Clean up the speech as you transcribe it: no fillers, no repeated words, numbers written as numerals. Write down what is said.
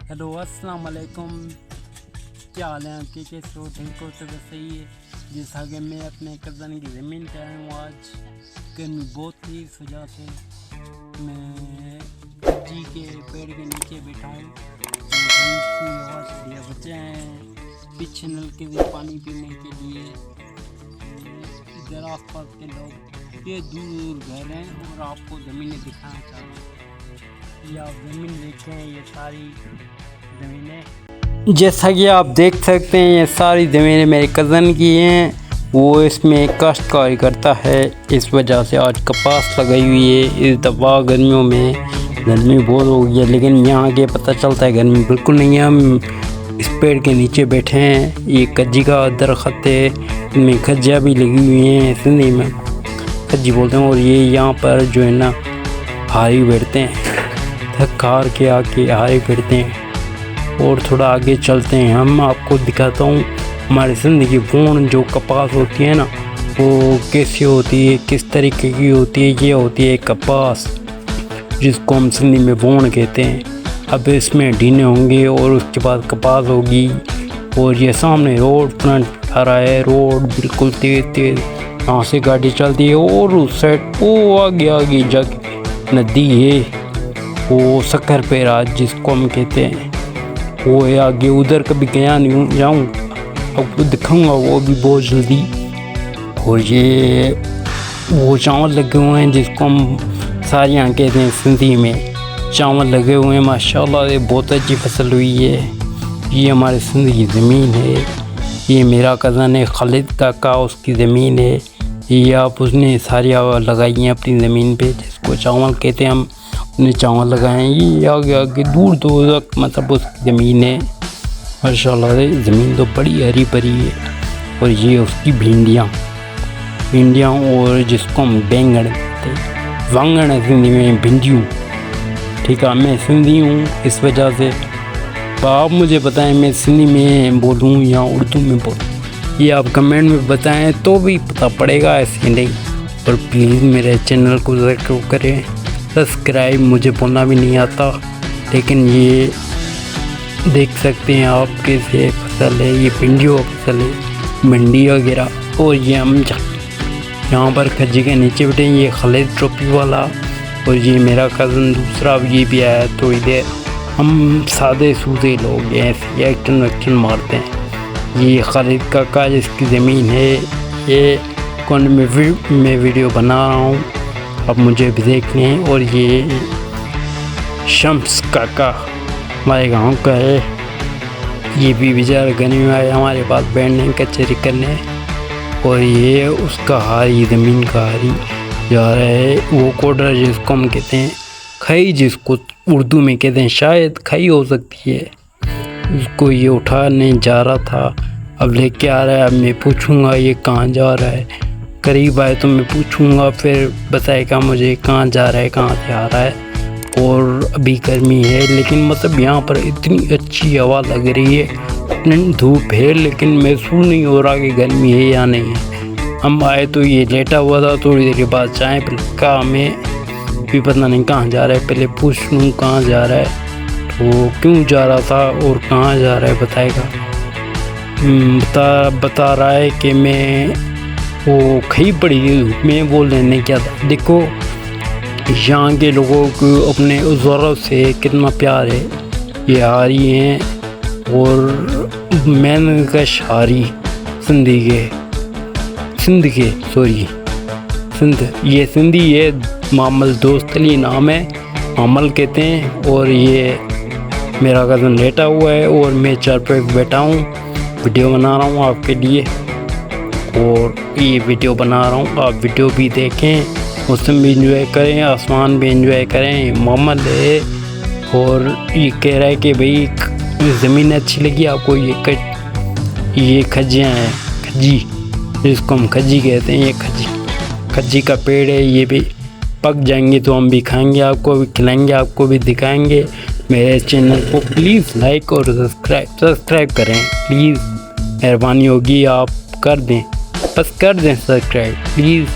Hello अस्सलाम वालेकुम। क्या हाल है आपके? कैसे हो? ठीक हो? तो बस सही है। जैसा कि मैं अपने कज़न की ज़मीन पे आया हूँ आज। गर्मी बहुत थी, इस वजह से मैं जी के पेड़ के नीचे बैठा हूँ। बच्चे हैं पीछे नलके से पानी पीने के लिए। इधर आस पास के लोग, ये दूर घर हैं और आपको ज़मीनें दिखाना चाह रहा हूँ। ये आप ज़मीन देखें, ये सारी ज़मीनें, जैसा कि आप देख सकते हैं, ये सारी ज़मीनें मेरे कज़न की हैं। वो इसमें काश्तकारी करता है, इस वजह से आज कपास लगाई हुई है। इस दफ़ा गर्मियों में गर्मी बहुत हो गई है, लेकिन यहाँ के पता चलता है गर्मी बिल्कुल नहीं है। हम इस पेड़ के नीचे बैठे हैं। ये कज्जी का दरख्त है, इनमें खज्जियाँ भी लगी हुई हैं, सिंधी में खज्जी बोलते हैं। और ये यहाँ पर जो है ना हारी बैठते हैं, थक हार के आके हारी बैठते हैं। और थोड़ा आगे चलते हैं, हम आपको दिखाता हूँ हमारी ज़िंदगी बोन जो कपास होती है ना, वो कैसी होती है, किस तरीके की होती है। ये होती है कपास, जिसको हम सिंधी में बोन कहते हैं। अब इसमें डीने होंगे और उसके बाद कपास होगी। और ये सामने रोड फ्रंट आ रहा है, रोड बिल्कुल तेज़ तेज़ यहाँ से गाड़ी चलती है। और उस साइड वो आगे जाके नदी है, वो शक्कर पेरा जिसको हम कहते हैं, वो है आगे। उधर कभी गया नहीं हूँ, जाऊँ आपको दिखाऊंगा वो भी बहुत जल्दी। और ये वो चावल लगे हुए हैं जिसको हम सारियाँ कहते हैं सिंधी में। चावल लगे हुए हैं माशाल्लाह, ये बहुत अच्छी फसल हुई है। ये हमारे सिंध की ज़मीन है। ये मेरा कज़न है खालिद काका, उसकी ज़मीन है। ये आप उसने सारियाँ लगाई हैं अपनी ज़मीन पे, जिसको चावल कहते हैं। हम ने चावल लगाए हैं। ये आगे आगे दूर दूर तक मतलब उसकी ज़मीन है माशाल्लाह से। ज़मीन तो बड़ी हरी भरी है। और ये उसकी भिंडियाँ और जिसको हम बैंगन कहते हैं, वांगण है सिंधी में, भिंडियों। ठीक है, मैं सिंधी हूँ इस वजह से। तो आप मुझे बताएं मैं सिंधी में बोलूँ या उर्दू में बोलूँ, ये आप कमेंट में बताएं तो भी पता पड़ेगा, ऐसे नहीं। और प्लीज़ मेरे चैनल को ज़रूर करें सब्सक्राइब। मुझे बोलना भी नहीं आता, लेकिन ये देख सकते हैं आप कैसे फसल है। ये भिंडियों फसल है, भिंडी वगैरह। और ये हम यहाँ पर खज्जी के नीचे बैठे हैं, ये खालिद टोपी वाला। और ये मेरा कज़न दूसरा, ये भी आया तो इधर। हम सादे सूदे लोग हैं, ऐसे एक्शन वैक्शन मारते हैं। ये खालिद काका जिसकी ज़मीन है, ये कौन मैं वीडियो बना रहा हूँ, अब मुझे भी देखने हैं। और ये शम्स काका हमारे गांव का है। ये भी बेचारा गर्मी में आया हमारे पास बैठने कचहरी करने। और ये उसका हारी, ज़मीन का हारी जा रहा है। वो कोडर जिसको हम कहते हैं, खई जिसको उर्दू में कहते हैं, शायद खई हो सकती है। उसको ये उठाने जा रहा था, अब लेके आ रहा है। अब मैं पूछूंगा ये कहाँ जा रहा है, करीब आए तो मैं पूछूंगा, फिर बताएगा मुझे कहाँ जा रहा है, कहाँ से आ रहा है। और अभी गर्मी है, लेकिन मतलब यहाँ पर इतनी अच्छी हवा लग रही है, इतनी धूप है, लेकिन महसूस नहीं हो रहा कि गर्मी है या नहीं है। हम आए तो ये लेटा हुआ था, थोड़ी देर के बाद चाय पर कहा हमें भी पता नहीं कहाँ जा रहा है, पहले पूछ लूँ कहाँ जा रहा है, तो क्यों जा रहा था और कहाँ जा रहा है बताएगा। बता रहा है कि मैं वो खई पड़ी में बोल लेने क्या था। देखो यहाँ के लोगों को अपने ज़रूरत से कितना प्यार है। ये हारी हैं और मैंने का शारी सिंध ये सिंधी है। मामल दोस्त अली नाम है, मामल कहते हैं। और ये मेरा कज़न लेटा हुआ है और मैं चार पे बैठा हूँ, वीडियो बना रहा हूँ आपके लिए। और ये वीडियो बना रहा हूँ, आप वीडियो भी देखें, मौसम भी इंजॉय करें, आसमान भी इंजॉय करें। मोहम्मद है और ये कह रहा है कि भाई ज़मीन अच्छी लगी आपको। ये खज्जियाँ हैं, खज्जी जिसको हम खज्जी कहते हैं। ये खज्जी का पेड़ है, ये भी पक जाएंगे तो हम भी खाएंगे, आपको भी खिलाएंगे, आपको भी दिखाएंगे। मेरे चैनल को प्लीज़ लाइक और सब्सक्राइब करें प्लीज़, मेहरबानी होगी, आप कर दें, बस कर दें सब्सक्राइब प्लीज़।